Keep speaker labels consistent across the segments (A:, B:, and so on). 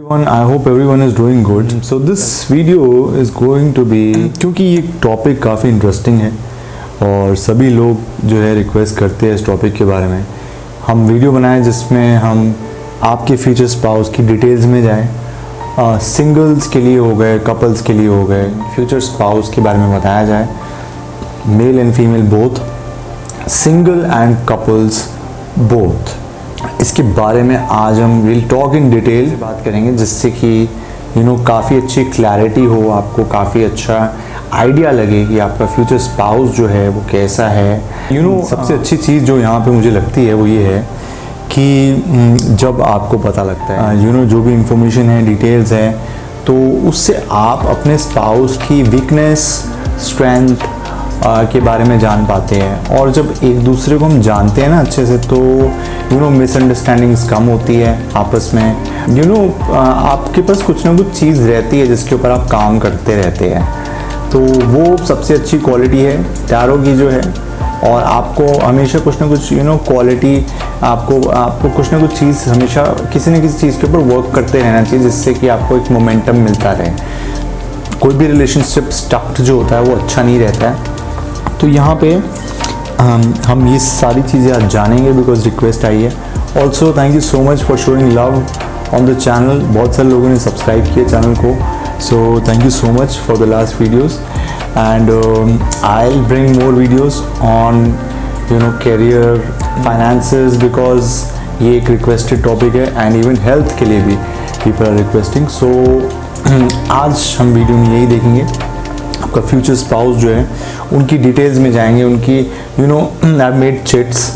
A: everyone, I hope everyone is doing good. So this video is going to be, क्योंकि ये topic काफ़ी interesting है और सभी लोग जो है रिक्वेस्ट करते हैं इस टॉपिक के बारे में हम वीडियो बनाएं जिसमें हम आपके फ्यूचर स्पाउस की डिटेल्स में जाएं, सिंगल्स के लिए हो गए, कपल्स के लिए हो गए, फ्यूचर स्पाउस के बारे में बताया जाए, male and female both, single and couples both. इसके बारे में आज हम विल टॉक इन डिटेल बात करेंगे जिससे कि काफ़ी अच्छी क्लैरिटी हो, आपको काफ़ी अच्छा आइडिया लगे कि आपका फ्यूचर स्पाउस जो है वो कैसा है। सबसे अच्छी चीज़ जो यहाँ पे मुझे लगती है वो ये है कि जब आपको पता लगता है जो भी इंफॉर्मेशन है, डिटेल्स है, तो उससे आप अपने स्पाउस की वीकनेस, स्ट्रेंथ के बारे में जान पाते हैं। और जब एक दूसरे को हम जानते हैं ना अच्छे से तो मिसअंडरस्टैंडिंग्स कम होती है आपस में। आपके पास कुछ ना कुछ चीज़ रहती है जिसके ऊपर आप काम करते रहते हैं, तो वो सबसे अच्छी क्वालिटी है प्यारों की जो है। और आपको हमेशा कुछ ना कुछ क्वालिटी आपको कुछ ना कुछ चीज़ हमेशा किसी न किसी चीज़ के ऊपर वर्क करते रहना चाहिए जिससे कि आपको एक मोमेंटम मिलता रहे। कोई भी रिलेशनशिप स्टक्ड जो होता है वो अच्छा नहीं रहता है। तो यहाँ पे हम ये सारी चीज़ें आज जानेंगे बिकॉज रिक्वेस्ट आई है। Also thank you so much for showing love on the channel. बहुत सारे लोगों ने सब्सक्राइब किया चैनल को, सो thank you so much for the last videos and I will bring more videos on career, finances, because ये एक requested topic है and even health के लिए भी पीपल आर रिक्वेस्टिंग। सो आज हम वीडियो में यही देखेंगे, आपका फ्यूचर स्पाउस जो है उनकी डिटेल्स में जाएंगे, उनकी आई मेड चिट्स,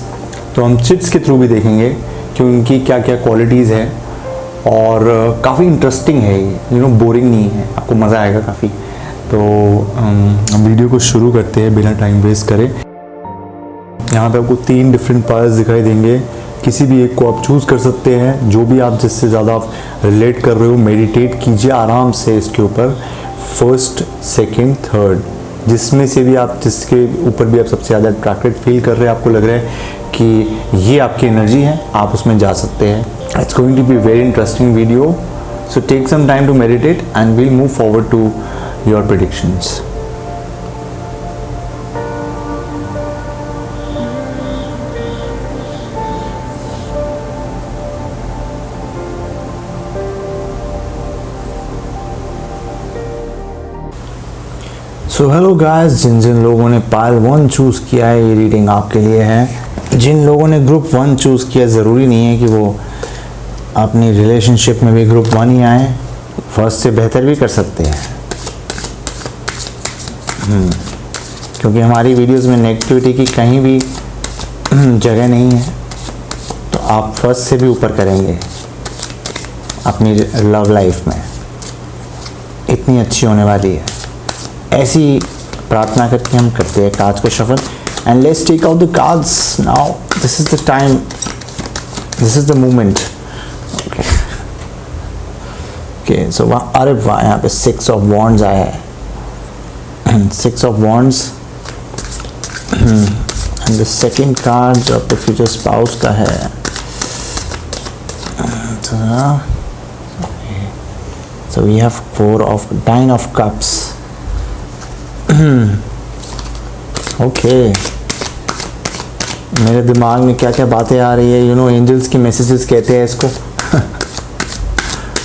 A: तो हम चिट्स के थ्रू भी देखेंगे कि उनकी क्या क्या क्वालिटीज़ है। और काफ़ी इंटरेस्टिंग है ये, बोरिंग नहीं है, आपको मज़ा आएगा काफ़ी। तो हम वीडियो को शुरू करते हैं बिना टाइम वेस्ट करें। यहाँ पे आपको 3 डिफरेंट पार्ट्स दिखाई देंगे, किसी भी एक को आप चूज़ कर सकते हैं, जो भी आप जिससे ज़्यादा आप रिलेट कर रहे हो। मेडिटेट कीजिए आराम से इसके ऊपर, फर्स्ट, सेकंड, थर्ड, जिसमें से भी आप जिसके ऊपर भी आप सबसे ज़्यादा अट्रैक्टेड फील कर रहे हैं, आपको लग रहा है कि ये आपकी एनर्जी है, आप उसमें जा सकते हैं। It's going to be very interesting video, so take some time to meditate and we'll move forward to your predictions. So hello guys, जिन लोगों ने पायल 1 चूज़ किया है ये रीडिंग आपके लिए है। जिन लोगों ने ग्रुप 1 चूज़ किया, ज़रूरी नहीं है कि वो अपनी रिलेशनशिप में भी ग्रुप 1 ही आए, फर्स्ट से बेहतर भी कर सकते हैं। क्योंकि हमारी वीडियोस में नेगेटिविटी की कहीं भी जगह नहीं है, तो आप फर्स्ट से भी ऊपर करेंगे अपनी लव लाइफ में, इतनी अच्छी होने वाली है। ऐसी प्रार्थना करके हम करते हैं कार्ड्स को shuffle and let's take out the cards now. This is the time, this is the moment. Okay so अरे वाह, यहाँ पे 6 ऑफ वॉन्ड्स आया है, 6 of wands and the second card जो आपके फ्यूचर स्पाउस का है, so we have 4 of 9 of cups. Okay मेरे दिमाग में क्या क्या बातें आ रही है, एंजल्स की मैसेजेस कहते हैं इसको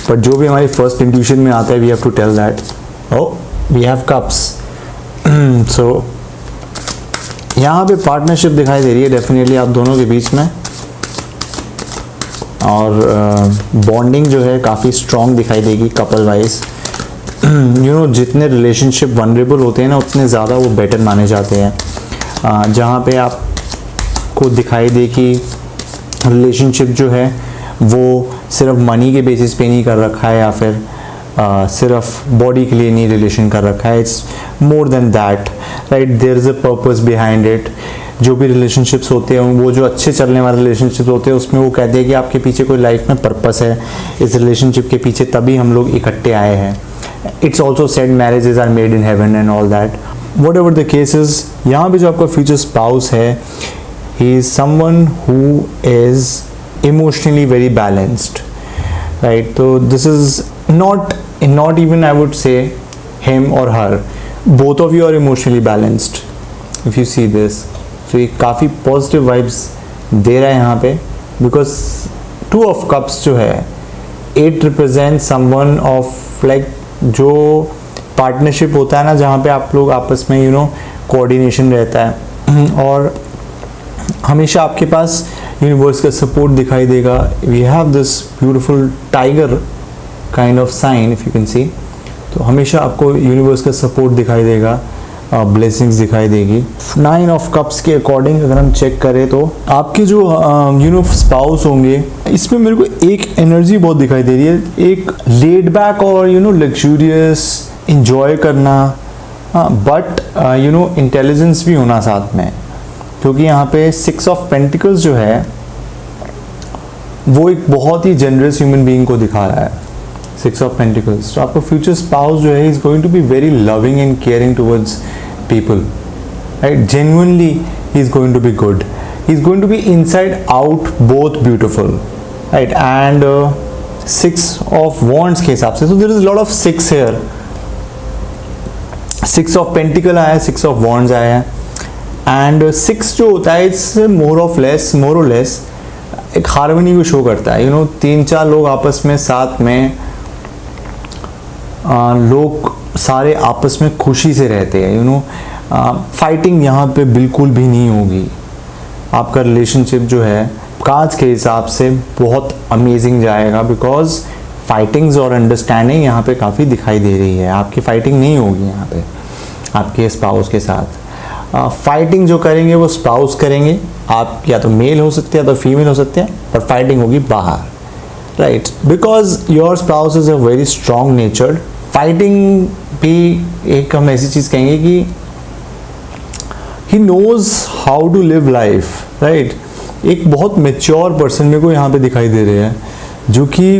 A: पर जो भी हमारी फर्स्ट इंट्यूशन में आता है we have to tell that we have cups. So यहाँ पे पार्टनरशिप दिखाई दे रही है डेफिनेटली आप दोनों के बीच में, और बॉन्डिंग जो है काफ़ी स्ट्रॉन्ग दिखाई देगी कपल वाइज। जितने रिलेशनशिप वनरेबल होते हैं ना, उतने ज़्यादा वो बेटर माने जाते हैं। जहाँ पे आपको दिखाई दे कि रिलेशनशिप जो है वो सिर्फ मनी के बेसिस पे नहीं कर रखा है, या फिर सिर्फ बॉडी के लिए नहीं रिलेशन कर रखा है, it's more than that, right. There is a purpose behind it. जो भी रिलेशनशिप्स होते हैं, वो जो अच्छे चलने वाले रिलेशनशिप होते हैं, उसमें वो कहते हैं कि आपके पीछे कोई लाइफ में पर्पस है, इस रिलेशनशिप के पीछे तभी हम लोग इकट्ठे आए हैं। It's also said marriages are made in heaven and all that. Whatever the case is, यहाँ पे जो आपका future spouse है, he is someone who is emotionally very balanced. Right. तो this is not even I would say him और her, both of you are emotionally balanced if you see this. So ये काफ़ी positive vibes दे रहा है यहाँ पे, because 2 of cups जो है it represent someone of like जो पार्टनरशिप होता है ना, जहाँ पे आप लोग आपस में कोऑर्डिनेशन रहता है और हमेशा आपके पास यूनिवर्स का सपोर्ट दिखाई देगा. We have this beautiful tiger kind of sign if you can see. तो हमेशा आपको यूनिवर्स का सपोर्ट दिखाई देगा, ब्लेसिंग्स दिखाई देगी. 9 ऑफ कप्स के अकॉर्डिंग अगर हम चेक करें तो आपके जो स्पाउस होंगे, इसमें मेरे को एक एनर्जी बहुत दिखाई दे रही है, एक लेड बैक और लग्जूरियस इंजॉय करना, बट इंटेलिजेंस भी होना साथ में, क्योंकि यहाँ पे 6 ऑफ पेंटिकल्स जो है वो एक बहुत ही जनरस ह्यूमन बीइंग को दिखा रहा है. 6 ऑफ पेंटिकल्स. तो आपका फ्यूचर स्पाउस जो है is going to be very loving and caring towards people, right. Genuinely he is going to be good, he is going to be inside out both beautiful, right. And 6 of wands के हिसाब से, so there is a lot of 6 here. 6 of pentacle आया है, 6 of wands आया है. And 6 जो होता है इट्स मोर और लेस एक हार्मनी को शो करता है. 3-4 लोग आपस में साथ में लोग सारे आपस में खुशी से रहते हैं. फाइटिंग यहाँ पे बिल्कुल भी नहीं होगी. आपका रिलेशनशिप जो है काज के हिसाब से बहुत अमेजिंग जाएगा, बिकॉज फाइटिंग्स और अंडरस्टैंडिंग यहाँ पे काफ़ी दिखाई दे रही है. आपकी फाइटिंग नहीं होगी यहाँ पे आपके स्पाउस के साथ. फाइटिंग जो करेंगे वो स्पाउस करेंगे, आप या तो मेल हो सकते हैं या तो फीमेल हो सकते हैं, पर फाइटिंग होगी बाहर, right. Because your spouse is a very strong natured. Fighting भी एक हम ऐसी चीज़ कहेंगे कि he knows how to live life, right. एक बहुत मेच्योर पर्सन मेरे को यहाँ पे दिखाई दे रहे हैं, जो कि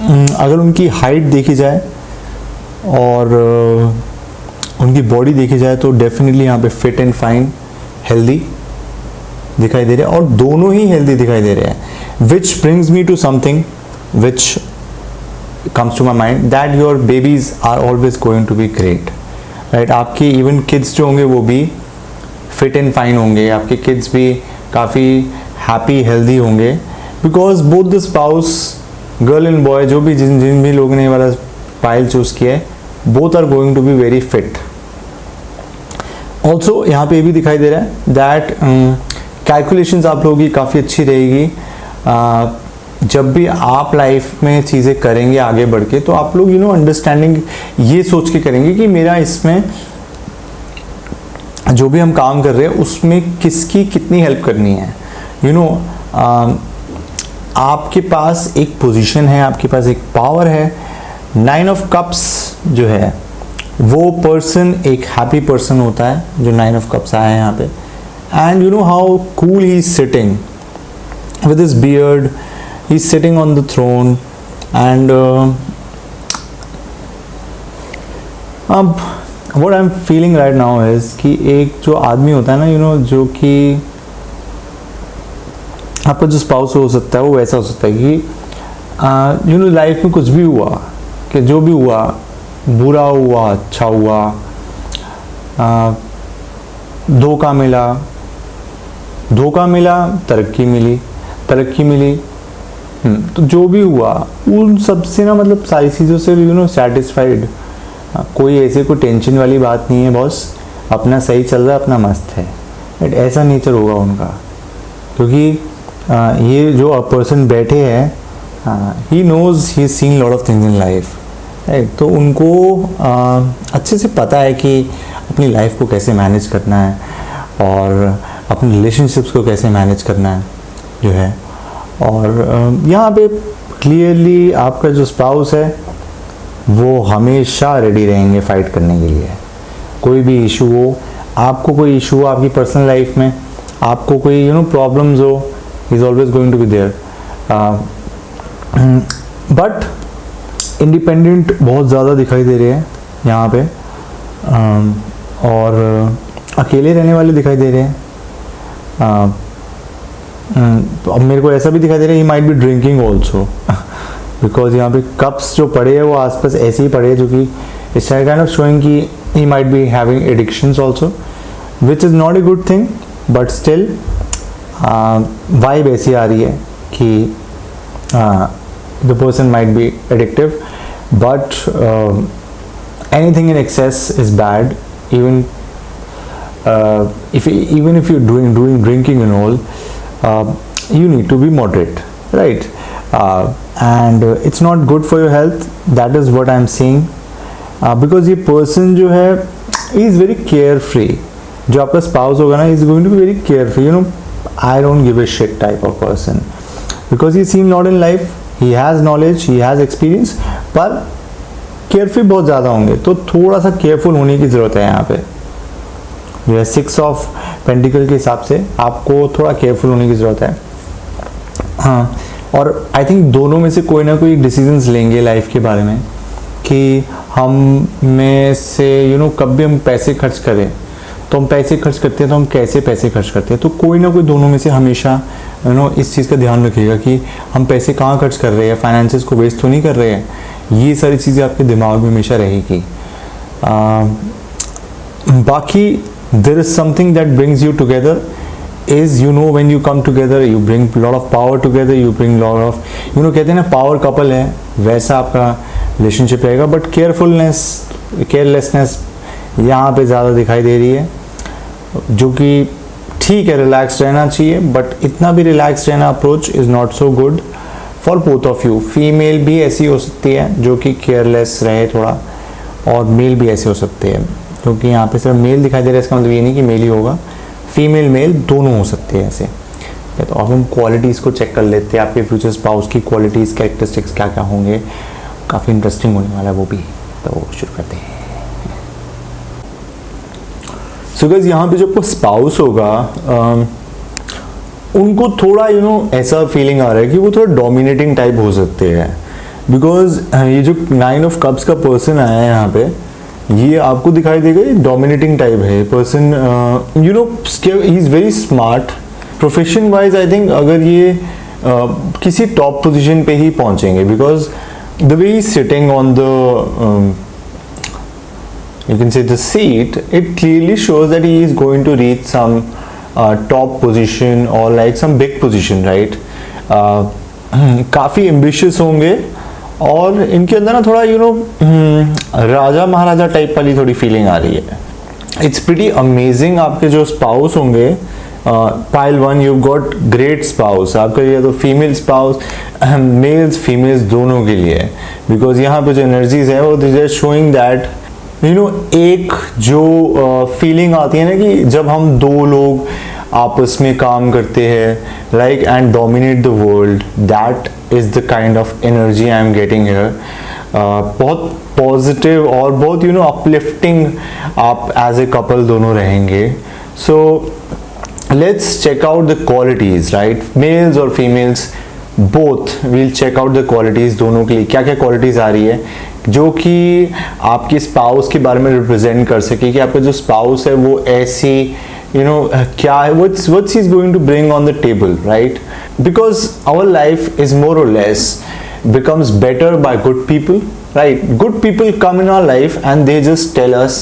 A: अगर उनकी हाइट देखी जाए और उनकी बॉडी देखी जाए तो डेफिनेटली यहाँ पे फिट एंड फाइन हेल्दी दिखाई दे रहे हैं, और दोनों ही हेल्दी दिखाई दे रहे हैं. Which brings me to something which comes to my mind that your babies are always going to be great, right. आपके इवन किड्स जो होंगे वो भी फिट एंड फाइन होंगे, आपके किड्स भी काफ़ी हैप्पी हेल्दी होंगे, because both the spouse girl and boy जो भी जिन भी लोगों ने वाला पाइल चूज़ किया है, both are going to be very fit. Also यहाँ पे भी दिखाई दे रहा है दैट कैलकुलेशंस आप लोगों की काफ़ी अच्छी रहेगी. जब भी आप लाइफ में चीज़ें करेंगे आगे बढ़ के, तो आप लोग अंडरस्टैंडिंग ये सोच के करेंगे कि मेरा इसमें जो भी हम काम कर रहे हैं उसमें किसकी कितनी हेल्प करनी है. आपके पास एक पोजीशन है, आपके पास एक पावर है. 9 ऑफ कप्स जो है वो पर्सन एक हैप्पी पर्सन होता है जो 9 ऑफ कप्स आया है यहाँ पे. And how cool he is sitting with his beard, he is sitting on the throne. And अब what I am feeling right now is कि एक जो आदमी होता है ना जो कि आपका जो स्पाउस हो सकता है वो वैसा हो सकता है कि लाइफ में कुछ भी हुआ, कि जो भी हुआ बुरा हुआ अच्छा हुआ, धोखा मिला तरक्की मिली, तो जो भी हुआ उन सब से ना मतलब सारी चीज़ों से सेटिस्फाइड. कोई ऐसे कोई टेंशन वाली बात नहीं है बॉस, अपना सही चल रहा है, अपना मस्त है, बट ऐसा नेचर होगा उनका. क्योंकि ये जो पर्सन बैठे हैं he knows he is seeing lot of things in life, right. तो उनको अच्छे से पता है कि अपनी लाइफ को कैसे मैनेज करना है और अपने रिलेशनशिप्स को कैसे मैनेज करना है जो है. और यहाँ पे क्लियरली आपका जो स्पाउस है वो हमेशा रेडी रहेंगे फाइट करने के लिए. कोई भी इशू हो, आपको कोई इशू हो आपकी पर्सनल लाइफ में, आपको कोई प्रॉब्लम्स हो, he is always going to be there. But independent बहुत ज़्यादा दिखाई दे रहे हैं यहाँ पे, और अकेले रहने वाले दिखाई दे रहे हैं. अब मेरे को ऐसा भी दिखाई दे रहा है ही might B drinking also, because यहाँ पे कप्स जो पड़े हैं वो आसपास ऐसे ही पड़े हैं, जो कि इट्स काइंड ऑफ शोइंग कि ही might be having addictions also, which is not a good thing, but still vibe ऐसी आ रही है कि the person might be addictive, but anything in excess is bad. Even if you're doing drinking and all, you need to be moderate, right? And it's not good for your health. That is what I'm saying. Because ये person जो है, he is very carefree. जो आपका spouse होगा ना, he is going to be very carefree. You know, I don't give a shit type of person, because he's seen lot in life. He has knowledge, he has experience, पर careful बहुत ज़्यादा होंगे, तो थोड़ा सा careful होने की ज़रूरत है यहाँ पे। जो है 6 ऑफ पेंटिकल के हिसाब से आपको थोड़ा केयरफुल होने की ज़रूरत है। हाँ, और आई थिंक दोनों में से कोई ना कोई डिसीजंस लेंगे लाइफ के बारे में कि हम में से कब भी हम पैसे खर्च करें, तो हम पैसे खर्च करते हैं तो हम कैसे पैसे खर्च करते हैं, तो कोई ना कोई दोनों में से हमेशा इस चीज़ का ध्यान रखिएगा कि हम पैसे कहाँ खर्च कर रहे हैं, फाइनेंसेस को वेस्ट तो नहीं कर रहे हैं। ये सारी चीज़ें आपके दिमाग में हमेशा रहेगी। बाकी there is something that brings you together is when you come together you bring lot of power together, you bring lot of कहते हैं ना पावर कपल है, वैसा आपका रिलेशनशिप रहेगा। बट केयरलेसनेस यहाँ पे ज़्यादा दिखाई दे रही है, जो कि ठीक है, रिलैक्स रहना चाहिए, बट इतना भी रिलैक्स रहना approach is not so good for both of you. Female भी ऐसी हो सकती है जो कि केयरलेस रहे थोड़ा, और मेल भी ऐसे हो सकते हैं, क्योंकि यहाँ पे सिर्फ मेल दिखाई दे रहा है, इसका मतलब ये नहीं कि मेल ही होगा, फीमेल मेल दोनों हो सकते हैं ऐसे। तो अब हम क्वालिटीज़ को चेक कर लेते हैं, आपके फ्यूचर स्पाउस की क्वालिटीज़ कैरेक्टरिस्टिक्स क्या क्या होंगे, काफ़ी इंटरेस्टिंग होने वाला है वो भी। तो शुरू करते हैं। सो गाइस, यहाँ पे जो आपको स्पाउस होगा उनको थोड़ा ऐसा फीलिंग आ रहा है कि वो थोड़ा डोमिनेटिंग टाइप हो सकते हैं, बिकॉज ये जो 9 ऑफ कप्स का पर्सन आया है यहाँ पे, ये आपको दिखाई देगा ये डोमिनेटिंग टाइप है person. He is very smart. Profession wise I think अगर ये किसी टॉप पोजीशन पे ही पहुंचेंगे, because the way he sitting on the you can say the seat, it clearly shows that he is going to reach some top position or like some big position, right? काफ़ी ambitious होंगे, और इनके अंदर ना थोड़ा राजा महाराजा type वाली थोड़ी feeling आ रही है। It's pretty amazing। आपके जो स्पाउस होंगे, pile 1 you've got great spouse, आपका ये तो फीमेल स्पाउस, मेल्स फीमेल्स दोनों के लिए, बिकॉज यहाँ पे जो एनर्जीज है वो दिस आर शोइंग दैट एक जो फीलिंग आती है ना कि जब हम दो लोग आपस में काम करते हैं like and dominate the world, that is the kind of energy I am getting here. बहुत पॉजिटिव और बहुत अपलिफ्टिंग आप एज ए कपल दोनों रहेंगे। So let's check out the qualities, right? Males और females both will check out the qualities, दोनों के लिए क्या क्या क्वालिटीज़ आ रही है जो कि आपके स्पाउस के बारे में रिप्रेजेंट कर सके, कि आपका जो स्पाउस है वो ऐसी क्या है, what's is going to bring on the table, right? Because our life is more or less becomes better by good people, right? Good people come in our life and they just tell us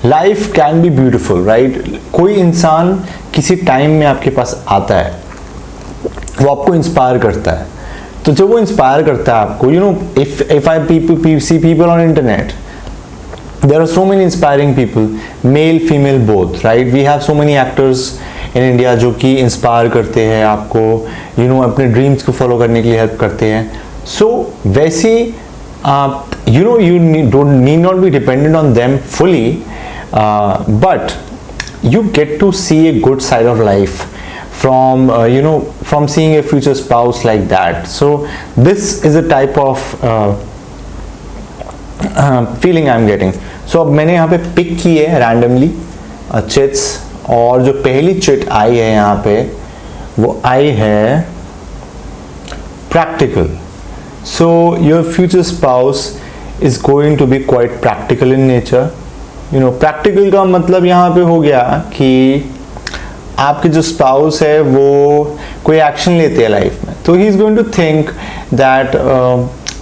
A: life can be beautiful, right? कोई इंसान किसी time में आपके पास आता है, वो आपको inspire करता है, तो जब वो इंस्पायर करता है आपको, if I see people on internet, there are so many inspiring people, male female both, right? We have so many actors in India जो कि इंस्पायर करते हैं आपको, अपने ड्रीम्स को फॉलो करने के लिए हेल्प करते हैं। सो वैसे आप you need not be dependent on them fully, but you get to see a good side of life from from seeing a future spouse like that. So this is a type of feeling I'm getting. So अब मैंने यहाँ पे pick की है randomly chits, और जो पहली chit आई है यहाँ पे वो आई है practical. So your future spouse is going to be quite practical in nature. Practical का मतलब यहाँ पे हो गया कि आपके जो स्पाउस है वो कोई एक्शन लेते हैं लाइफ में, तो he is going to think that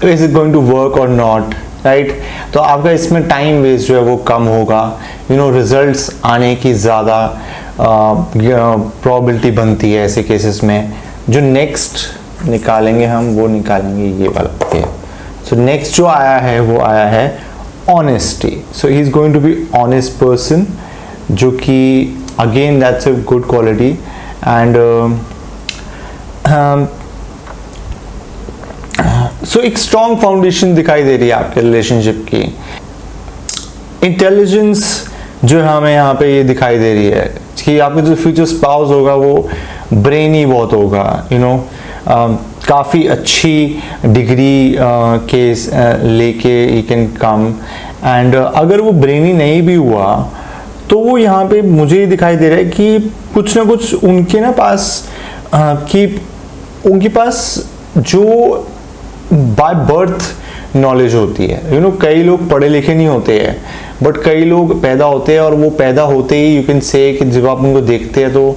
A: is it going to work or not, right. तो आपका इसमें टाइम वेस्ट जो है वो कम होगा, रिजल्ट्स आने की ज़्यादा प्रोबेबिलिटी बनती है ऐसे केसेस में। जो नेक्स्ट निकालेंगे हम वो निकालेंगे ये वाला। सो नेक्स्ट जो आया है वो आया है honesty. So he is going to be honest person, जो कि again that's a good quality. And so एक स्ट्रॉन्ग फाउंडेशन दिखाई दे रही है आपके रिलेशनशिप की। इंटेलिजेंस जो हमें यहाँ पे ये दिखाई दे रही है कि आपका जो फ्यूचर स्पाउस होगा वो ब्रेनी बहुत होगा, काफ़ी अच्छी डिग्री के लेके ही कैन कम। एंड अगर वो ब्रेनी नहीं भी हुआ तो वो यहाँ पे मुझे ये दिखाई दे रहा है कि कुछ ना कुछ उनके ना पास कि उनके पास जो बाय बर्थ नॉलेज होती है। कई लोग पढ़े लिखे नहीं होते हैं, बट कई लोग पैदा होते हैं और वो पैदा होते ही यू कैन से कि जब आप उनको देखते हैं तो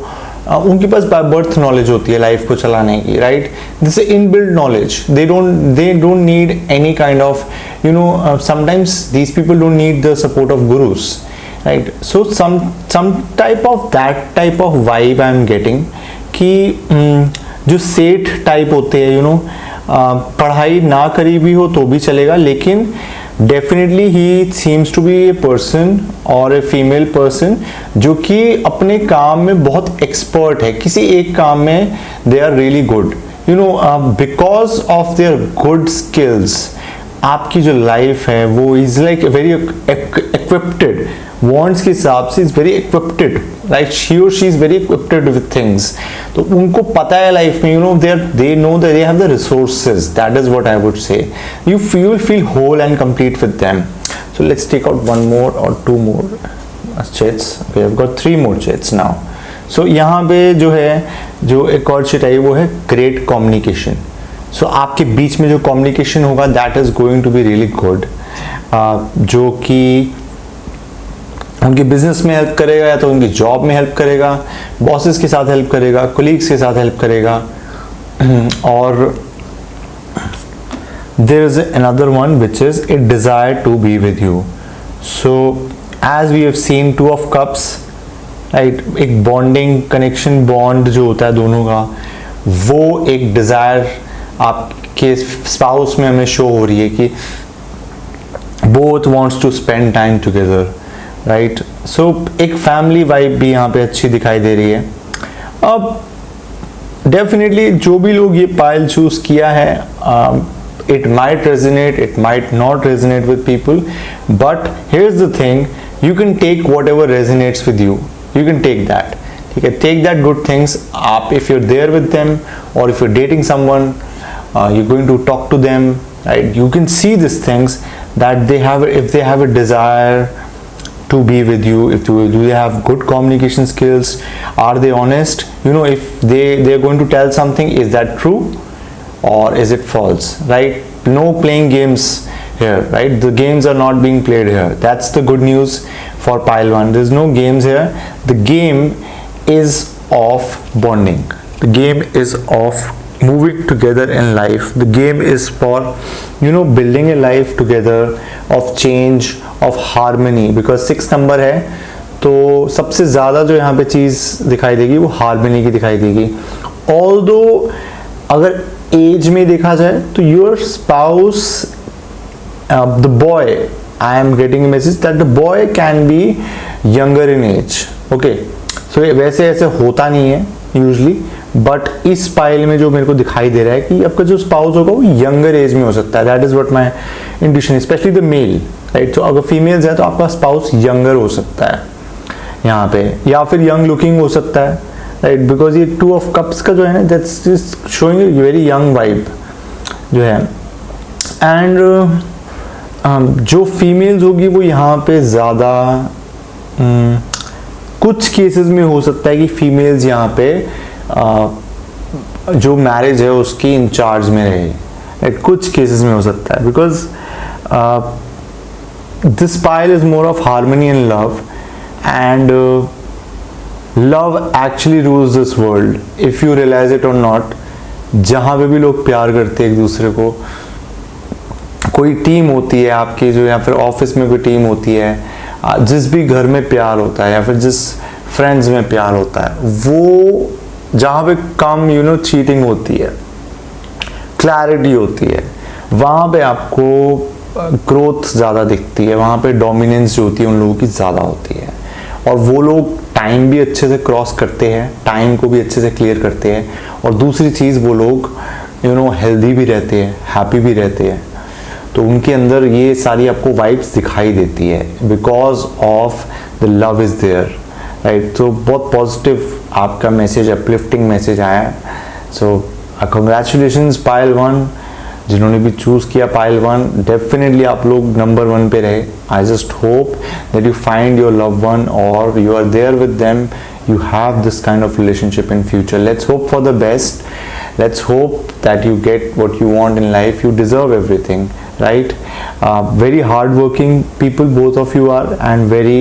A: उनके पास बाय बर्थ नॉलेज होती है लाइफ को चलाने की, right. This is inbuilt knowledge. They don't need any kind of sometimes these people don't need the support of gurus, right. So some type of that type of vibe I am getting कि जो सेठ type होते हैं, पढ़ाई ना करी भी हो तो भी चलेगा, लेकिन definitely he seems to be a person or a female person जो कि अपने काम में बहुत एक्सपर्ट है, किसी एक काम में they are really good, because of their good skills आपकी जो लाइफ है वो is like very equipped. Wants के हिसाब से is very equipped, right. She और she is very equipped with things. तो उनको पता है लाइफ में, they know that they have the resources, that is what I would say. You will feel whole and complete with them. So let's take out one more और two more chits. We have got 3 more chits now. So यहाँ पे जो है जो एक और चेट आई वो है ग्रेट कम्युनिकेशन। सो आपके बीच में जो कम्युनिकेशन होगा that is going to be really good, जो कि उनके बिजनेस में हेल्प करेगा या तो उनकी जॉब में हेल्प करेगा, बॉसेस के साथ हेल्प करेगा, कोलीग्स के साथ हेल्प करेगा। और there is another one which is a desire to be with you. So as we have seen 2 of cups, right, एक बॉन्डिंग कनेक्शन बॉन्ड जो होता है दोनों का, वो एक डिजायर आपके स्पाउस में हमें शो हो रही है कि both wants to spend time together, right. So एक फैमिली वाइब भी यहाँ पे अच्छी दिखाई दे रही है। अब डेफिनेटली जो भी लोग ये पाइल चूज किया है, it might resonate, it might not resonate with people, but here is the thing, you can take whatever resonates with you, you can take that, ठीक है। Take that good things. आप if you are there with them और if you are dating someone, you going to talk to them, right, you can see these things that they have, if they have a desire to be with you, if do they have good communication skills, are they honest, if they're going to tell something, is that true or is it false, right? No playing games here, right? The games are not being played here. That's the good news for pile 1. There's no games here. The game is of bonding, the game is of moving together in life, the game is for building a life together of change, of harmony, because 6 number है तो सबसे ज़्यादा जो यहाँ पे चीज़ दिखाई देगी वो हार्मनी की दिखाई देगी। ऑल्दो अगर एज में देखा जाए तो your spouse, the boy, I am getting a message that the boy can be younger in age, okay, so वैसे ऐसे होता नहीं है यूजली, बट इस पाइल में जो मेरे को दिखाई दे रहा है कि आपका जो स्पाउस होगा वो यंगर एज में हो सकता है। That is what my intuition, specially the male, right. तो अगर फीमेल्स है तो आपका स्पाउस यंगर हो सकता है यहाँ पे, या फिर यंग लुकिंग हो सकता है, राइट, बिकॉज ये 2 ऑफ कप्स का जो है ना that's just showing very young vibe जो है। एंड जो फीमेल्स होगी वो यहाँ पे ज़्यादा कुछ केसेस में हो सकता है कि फीमेल्स यहाँ पे जो मैरिज है उसकी इंचार्ज में रहे, राइट, कुछ केसेस में हो सकता है, because this pile is more of harmony and love, and love actually rules this world, if you realize it or not. जहाँ पे भी लोग प्यार करते हैं एक दूसरे को, कोई टीम होती है आपकी जो, या फिर ऑफिस में कोई टीम होती है, जिस भी घर में प्यार होता है या फिर जिस फ्रेंड्स में प्यार होता है, वो जहाँ पे कम चीटिंग होती है, क्लैरिटी होती है, वहाँ पे आपको ग्रोथ ज़्यादा दिखती है, वहाँ पे डोमिनेंस जो होती है उन लोगों की ज़्यादा होती है। और वो लोग टाइम भी अच्छे से क्रॉस करते हैं, टाइम को भी अच्छे से क्लियर करते हैं, और दूसरी चीज़ वो लोग हेल्दी भी रहते हैं, हैप्पी भी रहते हैं। तो उनके अंदर ये सारी आपको वाइब्स दिखाई देती है, because of the love is there, right. तो बहुत पॉजिटिव आपका मैसेज, अपलिफ्टिंग मैसेज आया है। सो कंग्रेचुलेशंस पायल 1, जिन्होंने भी चूज़ किया पायल 1, डेफिनेटली आप लोग नंबर 1 पे रहे। I just hope that you find your love one और you are there with them, you have this kind of relationship in future. Let's hope for the best. Let's hope that you get what you want in life. You deserve everything, right? Very hard working people both of you are, and very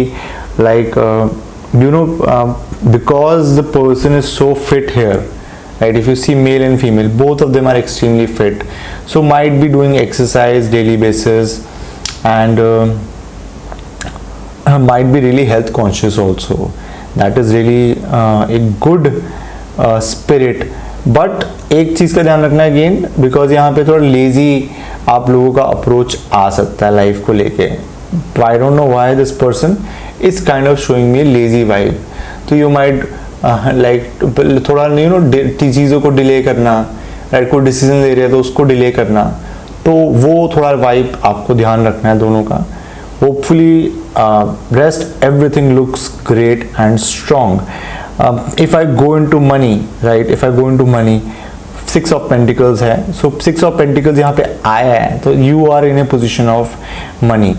A: like because the person is so fit here, right? If you see male and female, both of them are extremely fit, so might be doing exercise daily basis, and might be really health conscious also. That is really a good spirit. But एक चीज़ का ध्यान रखना है again, because यहाँ पे थोड़ा lazy आप लोगों का अप्रोच आ सकता है लाइफ को लेके। I don't know why this person is kind of showing me lazy vibe. तो यू माइट लाइक थोड़ा चीज़ों को डिले करना, राइट, कोई डिसीजन ले रहे हैं तो उसको डिले करना, तो वो थोड़ा वाइब आपको ध्यान रखना है दोनों का। Hopefully rest everything looks great and strong. If I go into money, right, if I go into money, 6 of Pentacles है, so 6 of Pentacles यहाँ पे आया है, तो you are in a position of money.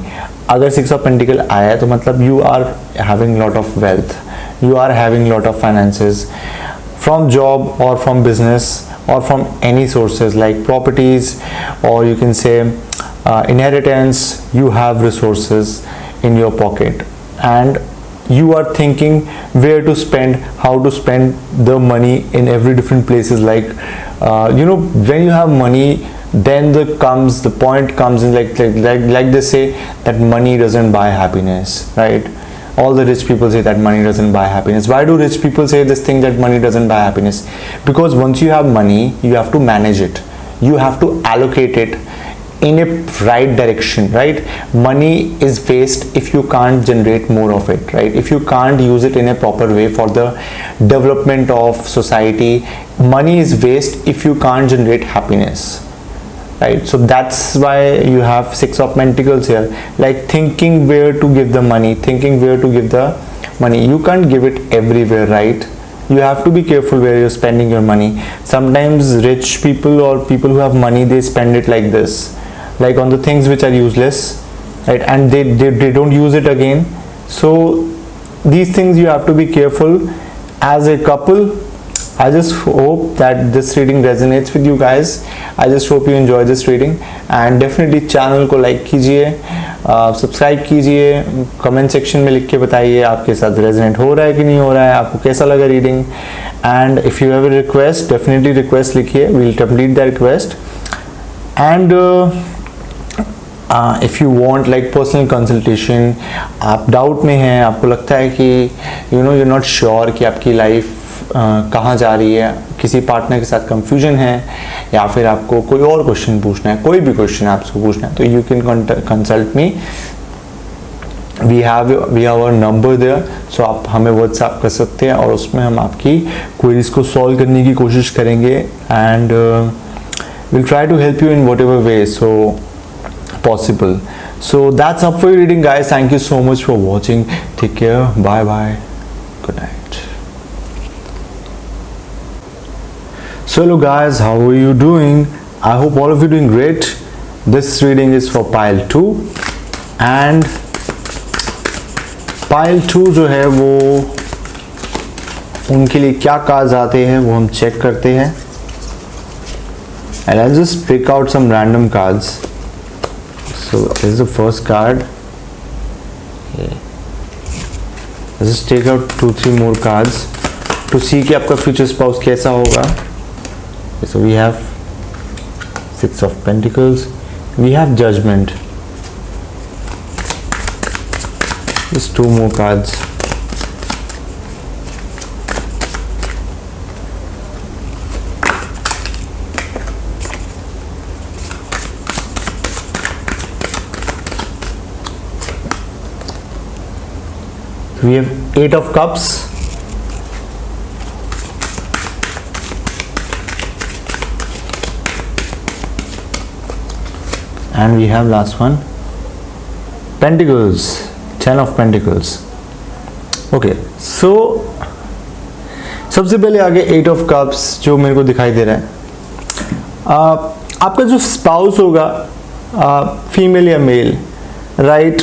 A: अगर 6 of Pentacles आया है तो मतलब you are having lot of wealth, you are having lot of finances from job or from business or from any sources like properties, or you can say inheritance. You have resources in your pocket and you are thinking where to spend, how to spend the money in every different places, like when you have money, then the point comes in, like they say that money doesn't buy happiness, right? All the rich people say that money doesn't buy happiness. Why do rich people say this thing that money doesn't buy happiness? Because once you have money, you have to manage it, you have to allocate it in a right direction, right? Money is waste if you can't generate more of it, right? If you can't use it in a proper way for the development of society. Money is waste if you can't generate happiness, right? So that's why you have 6 of Pentacles here, like thinking where to give the money, thinking where to give the money. You can't give it everywhere, right? You have to be careful where you're spending your money. Sometimes rich people or people who have money, they spend it like this, like on the things which are useless, right? And they don't use it again. So these things you have to be careful as a couple. I just hope that this reading resonates with you guys. I just hope you enjoy this reading, and definitely channel को like कीजिए, subscribe कीजिए, comment section में लिख के बताइए आपके साथ resonate हो रहा है कि नहीं हो रहा है, आपको कैसा लगा reading. And if you have a request, definitely request लिखिए, we will complete the request. And if you want like personal consultation, आप डाउट में हैं, आपको लगता है कि यू नॉट श्योर कि आपकी लाइफ कहाँ जा रही है, किसी पार्टनर के साथ कंफ्यूजन है, या फिर आपको कोई और क्वेश्चन पूछना है, कोई भी क्वेश्चन आपको पूछना है, तो you can consult me. We have our number there, so आप हमें व्हाट्सएप कर सकते हैं और उसमें हम आपकी क्वेरीज को सॉल्व करने की कोशिश करेंगे, and will try to help you in whatever way so possible. So that's up for your reading, guys. Thank you so much for watching. Take care. Bye bye. Good night. So hello guys, how are you doing? I hope all of you doing great. This reading is for pile 2, and pile 2 जो है वो उनके लिए क्या cards आते हैं वो हम चेक करते हैं, and I'll just pick out some random cards. So this is the first card. Okay. Just take out 2-3 more cards to see कि आपका फ्यूचर स्पाउस कैसा होगा. So we have 6 of Pentacles, we have Judgment. Just 2 more cards. We have 8 of Cups. And we have last one, Pentacles, 10 of Pentacles. Okay, so सबसे पहले आगे 8 of Cups जो मेरे को दिखाई दे रहा है. आपका जो स्पाउस होगा, फीमेल या male, right,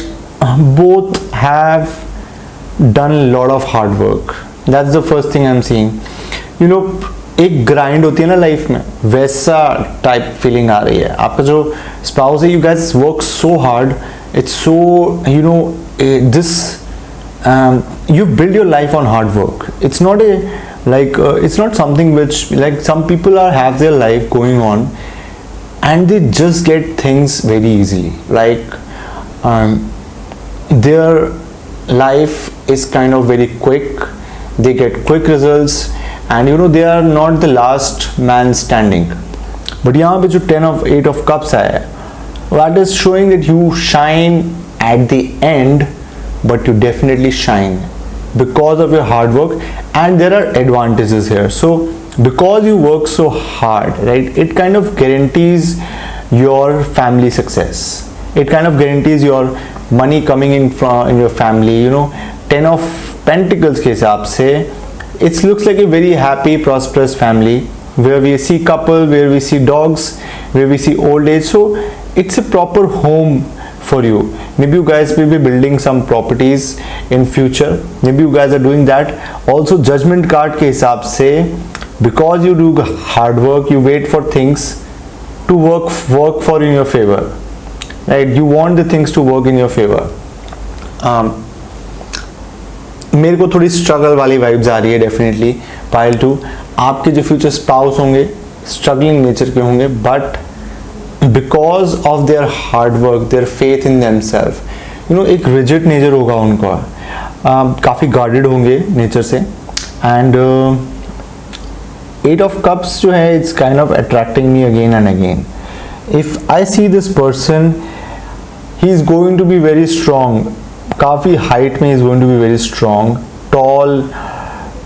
A: both have done lot of hard work. That's the first thing I am seeing. You know, एक ग्राइंड होती है ना लाइफ में, वैसा टाइप फीलिंग आ रही है. आपका जो स्पाउस है, you guys work so hard, it's so, you know, this you build your life on hard work. It's not a it's not something which, like, some people have their life going on and they just get things very easily, like their life is kind of very quick, they get quick results, and you know, they are not the last man standing. But यहाँ पे जो 10 of 8 of cups आया है, that is showing that you shine at the end, but you definitely shine because of your hard work, and there are advantages here. So because you work so hard, right, it kind of guarantees your family success, it kind of guarantees your money coming in from your family. You know, 10 of Pentacles के हिसाब से it looks like a very happy, prosperous family, where we see couple, where we see dogs, where we see old age. So it's a proper home for you. Maybe you guys will be building some properties in future, maybe you guys are doing that. Also Judgment card के हिसाब से, because you do hard work, you wait for things to work for in your favor, right? You want the things to work in your favor. मेरे को थोड़ी struggle वाली vibes आ रही है definitely. Pile 2, आपके जो फ्यूचर स्पाउस होंगे struggling nature के होंगे, but because of their hard work, their faith in themselves, you know, एक रिजिड नेचर होगा उनका, काफ़ी गार्डेड होंगे नेचर से. एंड 8 ऑफ कप्स जो है, it's kind of attracting me again and again. If I see this person, he is going to be very strong, काफ़ी height में is going to be very strong, tall,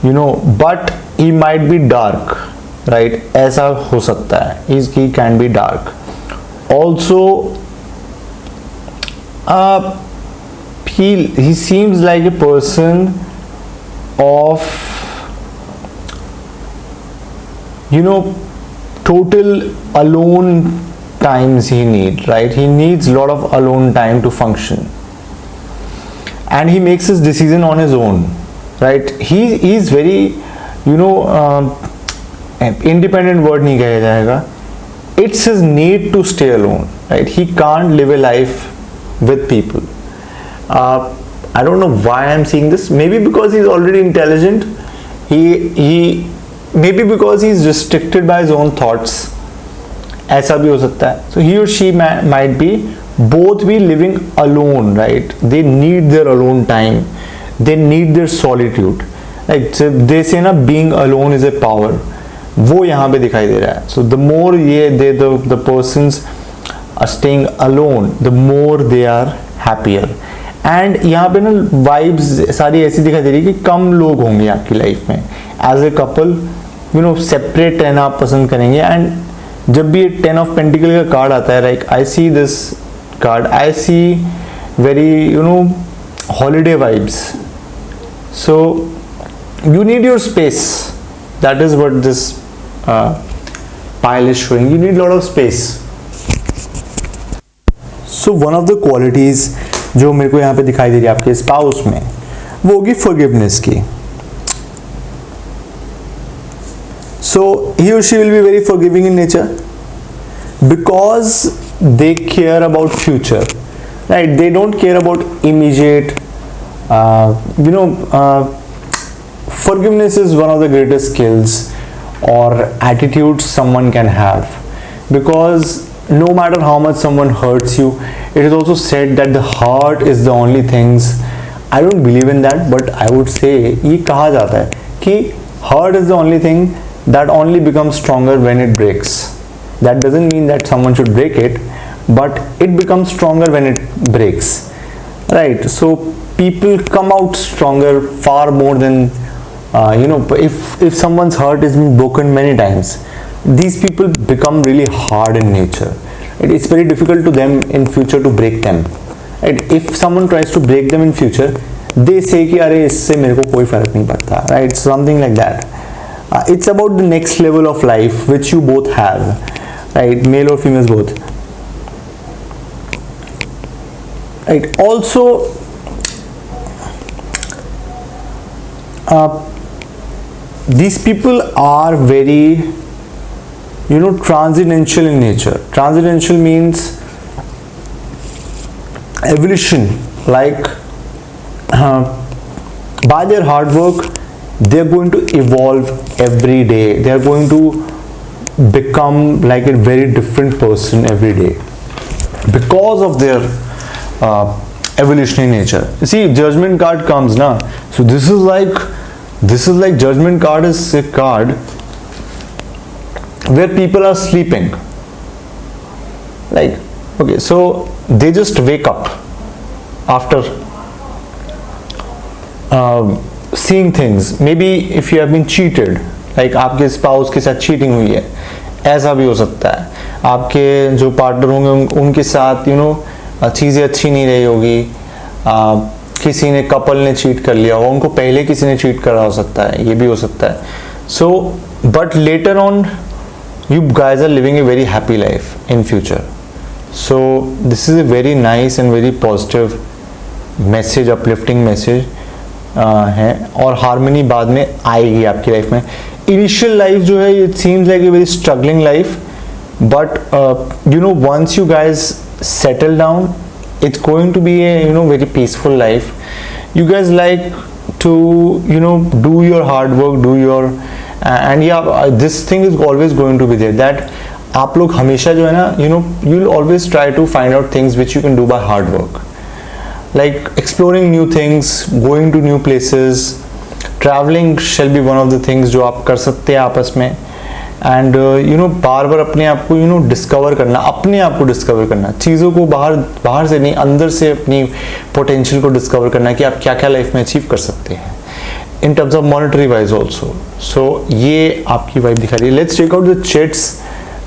A: you know, but he might be dark, right, ऐसा हो सकता है, he can be dark. Also he seems like a person of, you know, total alone times he needs, right? He needs a lot of alone time to function, and he makes his decision on his own, right? He is very, you know, independent word नहीं कहा जाएगा. It's his need to stay alone, right? He can't live a life with people. I don't know why I'm seeing this. Maybe because he's already intelligent. He maybe because he's restricted by his own thoughts. ऐसा भी हो सकता है. So he or she might be both be living alone, right? They need their alone time. They need their solitude. Like they say ना, being alone is a power. वो यहाँ पे दिखाई दे रहा है. So the more the persons are staying alone, the more they are happier. And यहाँ पे ना vibes सारी ऐसी दिखाई दे रही है कि कम लोग होंगे आपकी लाइफ में. As a couple, you know, separate रहना आप पसंद करेंगे. And जब भी 10 of Pentacles का कार्ड आता है, like I see this card, I see very, you know, holiday vibes. So you need your space. That is what this pile is showing. You need a lot of space. So one of the qualities जो मेरे को यहाँ पे दिखाई दे रही है आपके spouse में, वो होगी forgiveness की. So he or she will be very forgiving in nature because they care about future, right? They don't care about immediate forgiveness is one of the greatest skills or attitudes someone can have, because no matter how much someone hurts you, it is also said that the heart is the only things. I don't believe in that, but I would say ये कहा जाता है कि heart is the only thing that only becomes stronger when it breaks. That doesn't mean that someone should break it, but it becomes stronger when it breaks, right? So people come out stronger far more than if someone's heart has been broken many times, these people become really hard in nature. It's very difficult to them in future to break them. And if someone tries to break them in future, they say कि अरे इससे मेरे को कोई फर्क नहीं पड़ता, right? Something like that. It's about the next level of life which you both have, right? Male or females both, right? Also, these people are very transcendental in nature. Transcendental means evolution, like by their hard work they are going to evolve every day. They are going to become like a very different person every day because of their evolutionary nature. See, judgment card comes now, so this is like judgment card is a card where people are sleeping, like, okay, so they just wake up after seeing things. Maybe if you have been cheated, like आपके spouse के साथ cheating हुई है, ऐसा भी हो सकता है. आपके जो पार्टनर होंगे उनके साथ चीज़ें अच्छी नहीं रही होगी, किसी ने कपल ने चीट कर लिया हो, उनको पहले किसी ने चीट करा हो सकता है, ये भी हो सकता है. So but later on you guys are living a very happy life in future. So this is a very nice and very positive message, uplifting message है, और हार्मनी बाद में आएगी आपकी लाइफ में. इनिशियल लाइफ जो है, it seems like a very struggling life, but once you guys settle down, it's going to be a very peaceful life. You guys like to do your hard work, do your and yeah, this thing is always going to be there, that आप लोग हमेशा जो है ना, you'll always try to find out things which you can do by hard work, like exploring new things, going to new places, traveling shall be one of the things जो आप कर सकते हैं आपस में. एंड बार बार अपने आप को डिस्कवर करना, अपने आप को डिस्कवर करना, चीज़ों को बाहर से नहीं, अंदर से अपनी पोटेंशियल को डिस्कवर करना कि आप क्या क्या लाइफ में अचीव कर सकते हैं in terms of monetary wise also. So ये आपकी वाइफ दिखा रही है. Let's check out the chits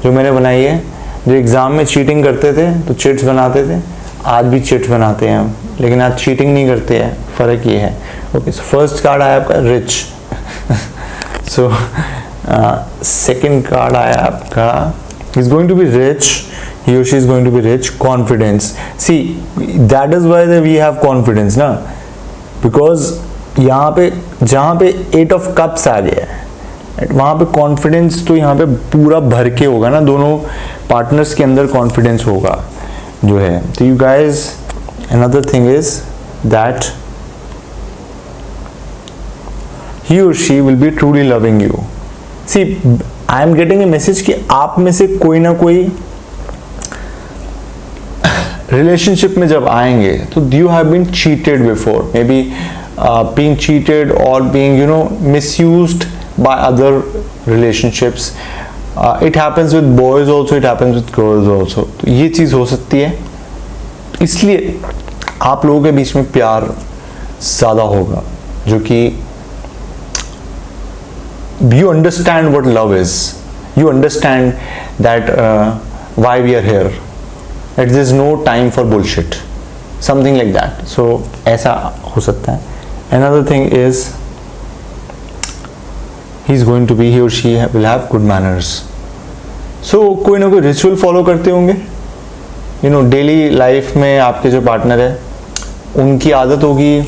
A: जो मैंने बनाई है. जो एग्ज़ाम में चीटिंग करते थे तो चिट्स बनाते थे, आज भी चिट्स बनाते हैं हम, लेकिन आज चीटिंग नहीं करते हैं. फ़र्क ये है. ओके, सो फर्स्ट कार्ड आया आपका रिच. सो सेकेंड कार्ड आया आपका is going to be rich, he or she is going to be rich. Confidence. See, that is why we have confidence ना, because यहाँ पे जहाँ पे 8 of cups आ गया है, वहाँ पे कॉन्फिडेंस तो यहाँ पे पूरा भर के होगा ना, दोनों पार्टनर्स के अंदर कॉन्फिडेंस होगा जो है. तो you guys, another thing is that he or she will be truly loving you. See, I am getting a message कि आप में से कोई ना कोई रिलेशनशिप में जब आएंगे तो you have been cheated before, maybe being cheated or being misused by other relationships. It happens with boys also, it happens with girls also. तो ये चीज़ हो सकती है, इसलिए आप लोगों के बीच में प्यार ज़्यादा होगा, जो कि you understand what love is, you understand that why we are here, that there is no time for bullshit, something like that. So ऐसा हो सकता है. Another thing is he or she will have good manners. So कोई ना कोई ritual follow करते होंगे daily life में. आपके जो पार्टनर है उनकी आदत होगी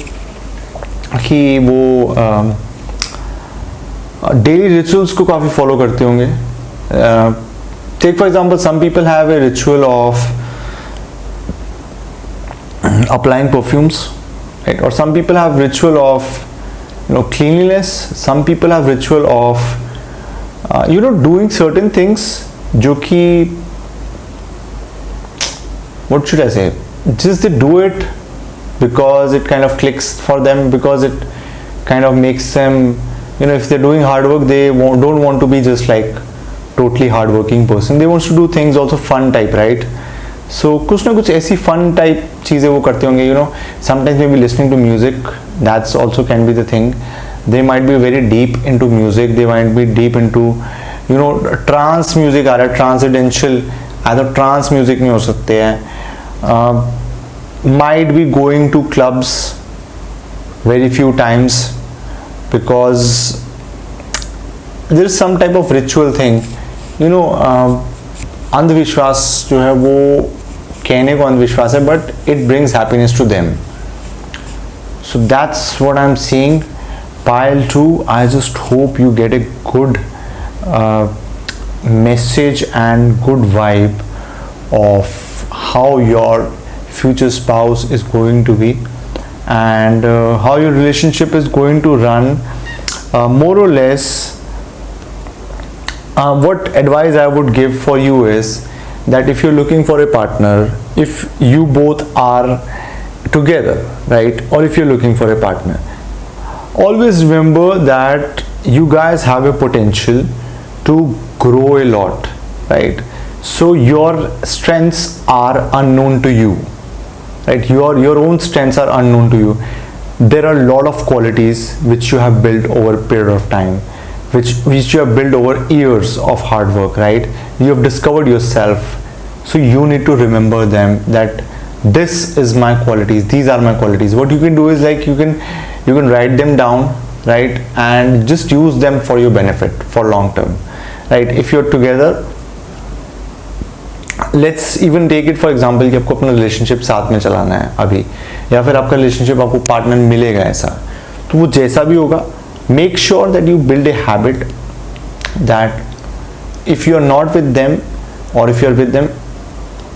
A: कि वो डेली रिचुअल्स को काफ़ी फॉलो करते होंगे. Take for example, some people have a ritual of applying perfumes right? Or some people have ritual of cleanliness. Some people have ritual of doing certain things जो कि what should I say, just they do it because it kind of clicks for them, because it kind of makes them, if they're doing hard work, they don't want to be just like totally hard working person. They want to do things also fun type, right? So कुछ ना कुछ ऐसी fun type चीज़ें वो करते होंगे, sometimes maybe listening to music, that's also can be the thing. They might be very deep into music, they might be deep into trance music आ रहा है, transcendental either trance music में हो सकते हैं, might be going to clubs very few times because there is some type of ritual thing, अंधविश्वास जो है वो कहने को अंधविश्वास है, but it brings happiness to them. So that's what I'm seeing. Pile 2, I just hope you get a good message and good vibe of how your future spouse is going to be, and how your relationship is going to run, more or less. What advice I would give for you is that if you're looking for a partner, if you both are together, right, or if you're looking for a partner, always remember that you guys have a potential to grow a lot, right? So your strengths are unknown to you, right? Your own strengths are unknown to you. There are a lot of qualities which you have built over a period of time, which you have built over years of hard work, right? You have discovered yourself, so you need to remember them, that this is my qualities, these are my qualities. What you can do is like you can write them down, right, and just use them for your benefit for long term, right? If you're together, let's even take it for example कि आपको अपना relationship साथ में चलाना है अभी, या फिर आपका रिलेशनशिप आपको पार्टनर मिलेगा ऐसा, तो वो जैसा भी होगा, make sure that you build a habit that if you are not with them or if you are with them,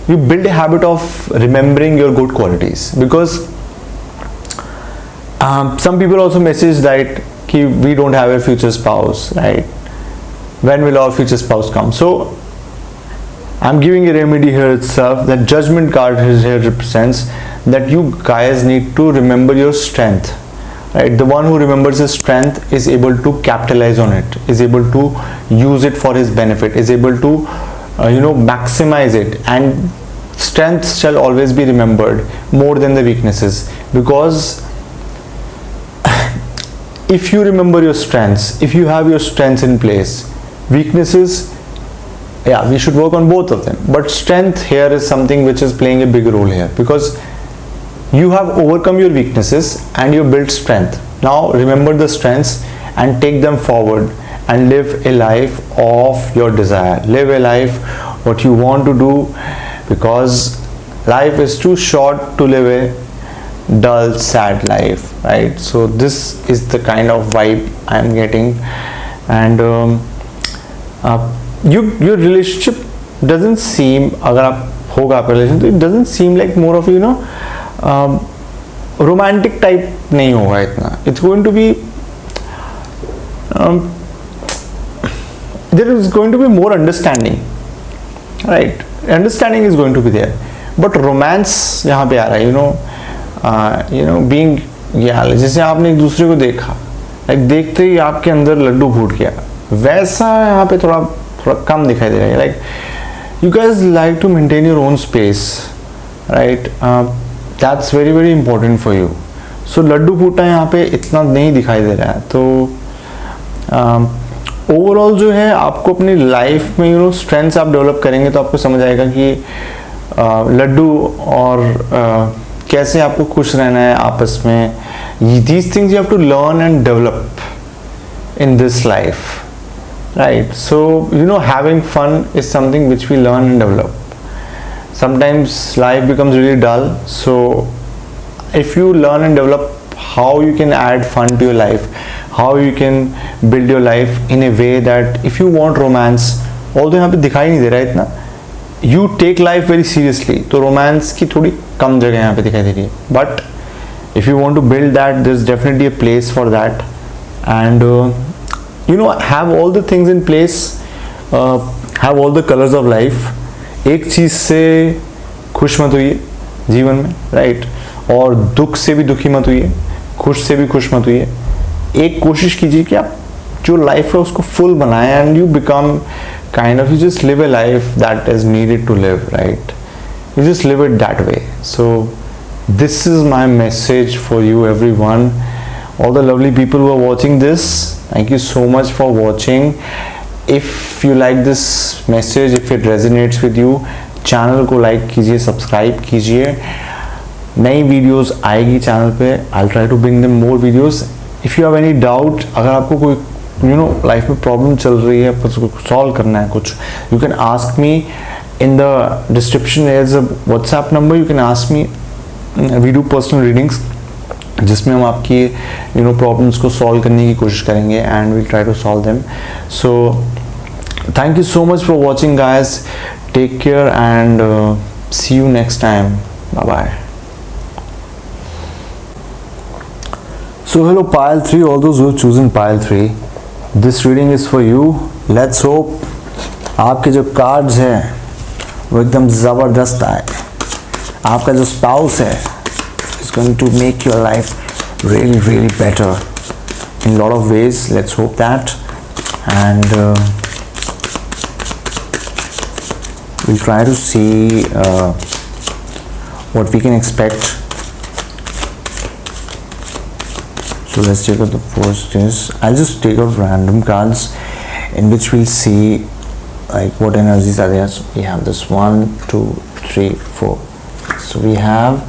A: you build a habit of remembering your good qualities. Because some people also message that we don't have a future spouse, right? When will our future spouse come? So I'm giving a remedy here itself. That judgment card here represents that you guys need to remember your strength, right? The one who remembers his strength is able to capitalize on it, is able to use it for his benefit, is able to maximize it, and strengths shall always be remembered more than the weaknesses. Because if you remember your strengths, if you have your strengths in place, weaknesses, yeah, we should work on both of them, but strength here is something which is playing a big role here, because you have overcome your weaknesses and you built strength. Now remember the strengths and take them forward and live a life of your desire, live a life what you want to do, because life is too short to live a dull, sad life, right? So this is the kind of vibe I'm getting. And your relationship doesn't seem, अगर आप होगा आपका relation, तो it doesn't seem like more of romantic type नहीं होगा इतना. It's going to be there is going to be more understanding, right? Understanding is going to be there, but romance यहाँ पे आ रहा है, being, जैसे आपने एक दूसरे को देखा, like देखते ही आपके अंदर लड्डू फूट गया, वैसा यहाँ पे थोड़ा कम दिखाई दे रहा है. Like you guys like to maintain your own space, right? That's very very important for you. So Laddu फूटा यहाँ पे इतना नहीं दिखाई दे रहा है. तो ओवरऑल जो है आपको अपनी लाइफ में स्ट्रेंथ्स आप डेवलप करेंगे तो आपको समझ आएगा कि लड्डू और कैसे आपको खुश रहना है आपस में. These things you have to learn and develop in this life, right? So having fun is something which we learn and develop. Sometimes life becomes really dull, so if you learn and develop how you can add fun to your life, how you can build your life in a way that if you want romance, although यहाँ पे दिखाई नहीं दे रहा है इतना, you take life very seriously, तो romance की थोड़ी कम जगह यहाँ पे दिखाई दे रही है. But if you want to build that, there's definitely a place for that. And have all the things in place, have all the colors of life. एक चीज से खुश मत होइए जीवन में, राइट, और दुख से भी दुखी मत होइए, खुश से भी खुश मत होइए। एक कोशिश कीजिए कि आप जो लाइफ है उसको फुल बनाएं, and you become kind of, you just live a life that is needed to live, right, you just live it that way. So this is my message for you, everyone, all the lovely people who are watching this. Thank you so much for watching. If you like this message, if it resonates with you, channel को like कीजिए, subscribe कीजिए। नई videos आएगी channel पे, I'll try to bring them more videos. If you have any doubt, अगर आपको कोई life में प्रॉब्लम चल रही है, आपको सॉल्व करना है कुछ, you can ask me. In the description there is a WhatsApp number, you can ask me. We do personal readings जिसमें हम आपकी प्रॉब्लम्स को सॉल्व करने की कोशिश करेंगे, and we'll try to solve them. So thank you so much for watching, guys. Take care and see you next time. Bye bye. So hello pile 3, all those who have chosen pile 3, this reading is for you. Let's hope आपके जो cards हैं वो एकदम ज़बरदस्त आए। आपका जो spouse है is going to make your life really really better in a lot of ways. Let's hope that, and we'll try to see what we can expect. So let's take out the first is, I'll just take out random cards in which we'll see like what energies are there. So we have this 1 2 3 4, so we have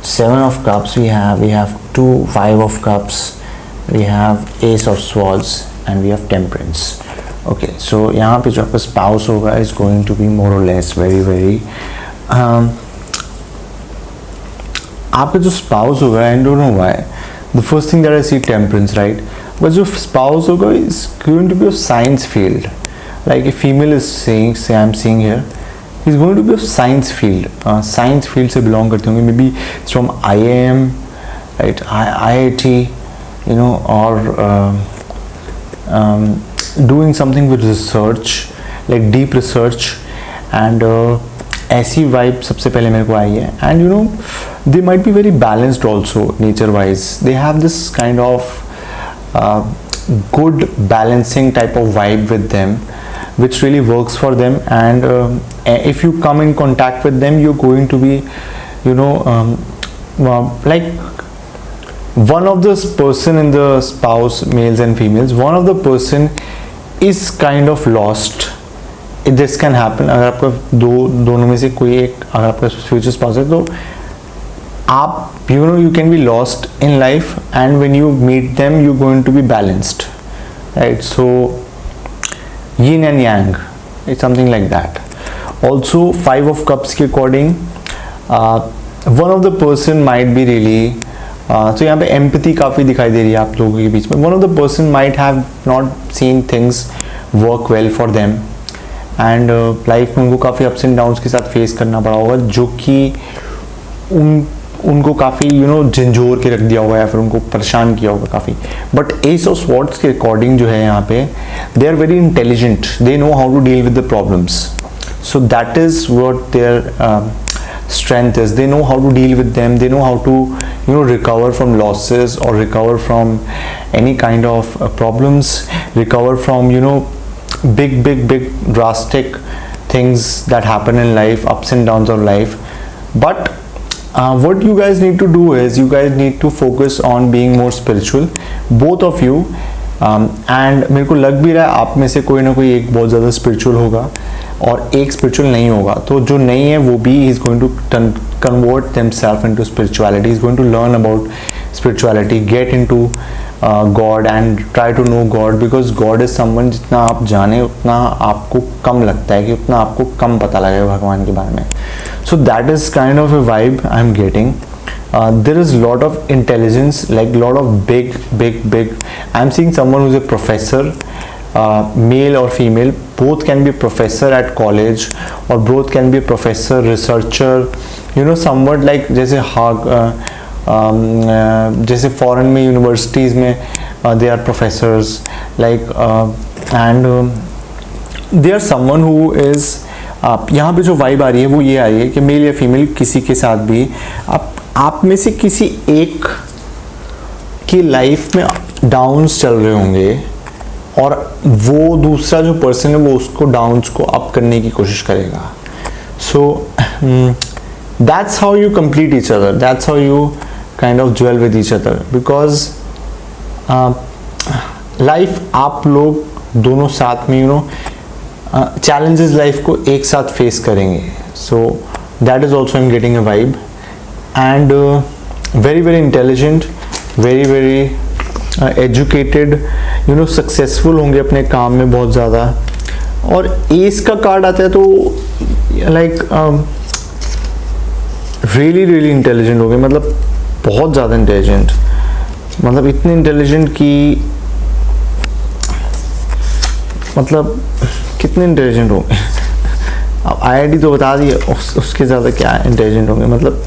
A: 7 of cups, we have 2 5 of cups, we have ace of swords, and we have temperance. Okay, so यहाँ पे जो आपका spouse होगा is going to be more or less very आपका जो spouse होगा, I don't know why, the first thing that I see temperance, right, but जो spouse होगा is going to be of science field. Like a female is saying, say I'm seeing here, he's going to be of science field. Science field से belong करते होंगे, maybe it's from IIM, right, IIT, or doing something with research, like deep research, and ऐसी vibe सबसे पहले मेरे को आई है. And they might be very balanced also nature wise. They have this kind of good balancing type of vibe with them, which really works for them. And if you come in contact with them, you're going to be like one of this person in the spouse, males and females, one of the person is kind of lost. This can happen. अगर आपका दोनों में से कोई एक, अगर आपका future spouse है, तो आप you can be lost in life, and when you meet them you're going to be balanced, right? So yin and yang, it's something like that. Also 5 of cups के according one of the person might be really तो यहाँ पे empathy काफ़ी दिखाई दे रही है आप लोगों के बीच में. One of the person might have not seen things work well for them, and life में उनको काफ़ी अप्स एंड डाउन्स के साथ फेस करना पड़ा होगा, जो कि उनको काफ़ी झंझोर के रख दिया होगा या फिर उनको परेशान किया होगा काफ़ी. बट एस ऑफ स्वॉर्ड्स के अकॉर्डिंग जो है यहाँ पे, they are very intelligent, they know how to deal with the problems. So that is what their strength is. They know how to deal with them, they know how to recover from losses, or recover from any kind of problems, recover from big drastic things that happen in life, ups and downs of life. But what you guys need to do is, you guys need to focus on being more spiritual, both of you. And मेरे को लग भी रहा है आप में से कोई ना कोई एक बहुत ज़्यादा spiritual होगा और एक spiritual नहीं होगा. तो जो नहीं है वो भी is going to convert themselves into spirituality, is going to learn about spirituality, get into God and try to know God, because God is someone, जितना आप जाने उतना आपको कम लगता है, कि उतना आपको कम पता लगेगा भगवान के बारे में. So that is kind of a vibe I'm getting. There is lot of intelligence, like lot of big I'm seeing someone who's a professor, male or female, both can be professor at college, or both can be professor, researcher, somewhat like जैसे जैसे foreign में universities में they are professors like and they are someone who is, यहाँ पे जो vibe आ रही है वो ये आ रही है कि मेल या फीमेल किसी के साथ भी आप में से किसी एक की लाइफ में डाउन्स चल रहे होंगे और वो दूसरा जो पर्सन है वो उसको डाउन्स को अप करने की कोशिश करेगा. So that's how you complete each other, that's how you kind of jewel with each other, because life आप लोग दोनों साथ में चैलेंजेस लाइफ को एक साथ फेस करेंगे. सो that is also I am getting a vibe and very very intelligent, very very educated, successful होंगे अपने काम में बहुत ज़्यादा. और एस का कार्ड आता है तो लाइक रियली रियली इंटेलिजेंट होंगे, मतलब बहुत ज़्यादा इंटेलिजेंट, मतलब इतने इंटेलिजेंट कि मतलब कितने इंटेलिजेंट होंगे. अब आईआईटी तो बता दिए, उसके ज़्यादा क्या इंटेलिजेंट होंगे. मतलब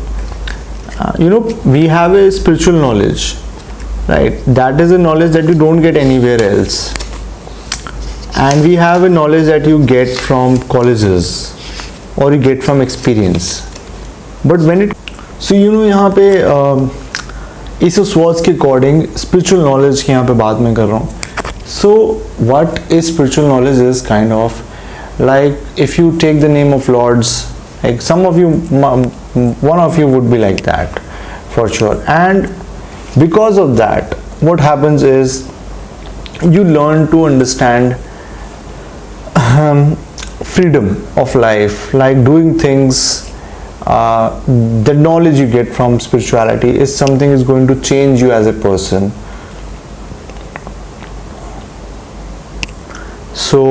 A: we have a spiritual knowledge, right? That is a knowledge that you don't get anywhere else, and we have a knowledge that you get from colleges or you get from experience. But when it यहाँ पे इस swords के according spiritual knowledge की यहाँ पे बात मैं कर रहा हूँ. So what is spiritual knowledge is kind of like if you take the name of lords, like some of you, one of you would be like that for sure, and because of that what happens is you learn to understand freedom of life, like doing things. The knowledge you get from spirituality is something is going to change you as a person. So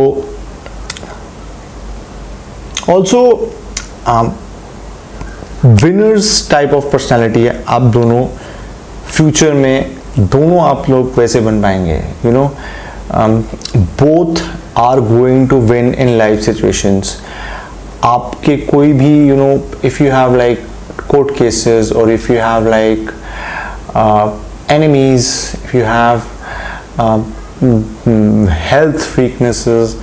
A: also winners type of personality है. आप दोनों future में दोनों आप लोग वैसे बन पाएंगे. Both are going to win in life situations. आपके कोई भी if you have like court cases और if you have like enemies, if you have health weaknesses,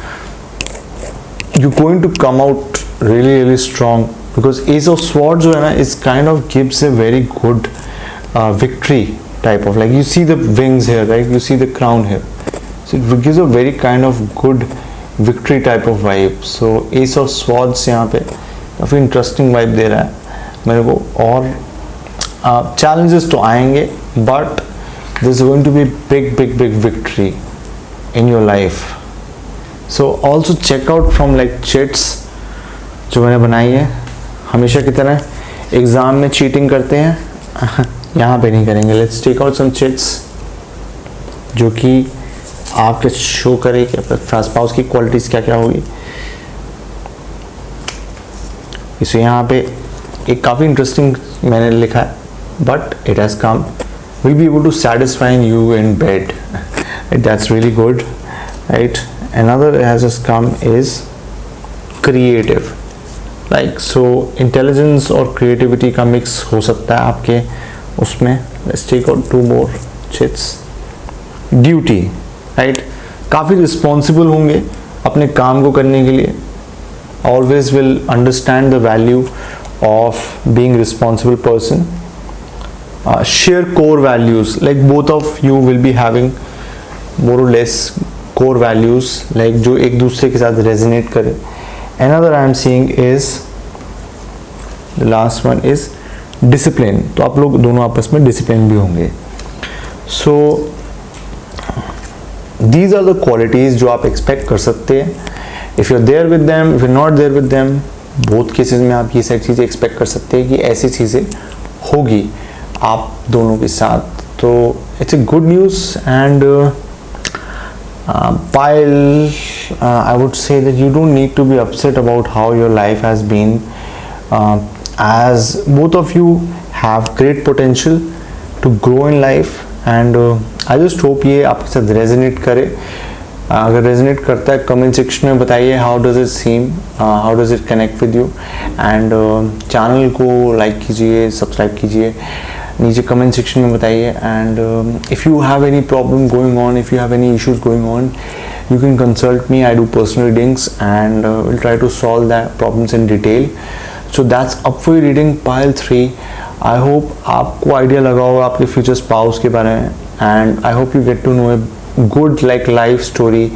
A: you going to come out really really strong, because ace of swords जो है ना is kind of gives a very good victory type of, like you see the wings here, right? You see the crown here, so it gives a very kind of good victory type of vibe. So ace of swords यहाँ पे काफ़ी interesting vibe दे रहा है मेरे को. और challenges तो आएंगे, but there's going to be big victory in your life. So also check out from like chits जो मैंने बनाई है. हमेशा की तरह एग्ज़ाम में चीटिंग करते हैं, यहाँ पे नहीं करेंगे. Let's take out some chits जो कि आपके शो करे कि फास्ट पाउस की क्वालिटीज़ क्या क्या होगी. इसे यहाँ पे एक काफ़ी इंटरेस्टिंग मैंने लिखा है, but it has come will be able to satisfying you in bed. That's really good, right. Another has come is creative, like so intelligence और क्रिएटिविटी का मिक्स हो सकता है आपके उसमें. Let's take out two more chits. Duty, right. काफ़ी responsible होंगे अपने काम को करने के लिए. Always will understand the value of being responsible person. Share core values, like both of you will be having more or less core values, like जो एक दूसरे के साथ रेजोनेट करे. Another I am seeing is the last one is discipline. तो आप लोग दोनों आपस में डिसिप्लिन भी होंगे. So these are the qualities जो आप एक्सपेक्ट कर सकते हैं. If you're there with them, if you're not there with them, both cases में आप ये सारी चीज़ें एक्सपेक्ट कर सकते हैं कि ऐसी चीज़ें होगी आप दोनों के साथ. तो it's a good news and while I would say that you don't need to be upset about how your life has been, as both of you have great potential to grow in life and I just hope ये आपके साथ resonate करे. अगर resonate करता है comment section में बताइए how does it seem, how does it connect with you, and channel को like कीजिए, subscribe कीजिए
B: नीचे कमेंट सेक्शन में बताइए। And if you have any problem going on, if you have any issues going on, you can consult me. I do personal readings and we'll try to solve that problems in detail. So that's up for reading pile 3. I hope आपको idea लगा होगा आपके future spouse के बारे में, and I hope you get to know a good like life story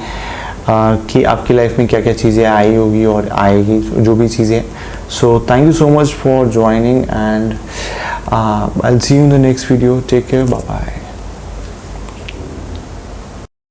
B: कि आपकी life में क्या क्या चीज़ें आई होगी और आएगी, जो भी चीज़ें। So thank you so much for joining and I will see you in the next video. Take care, bye bye.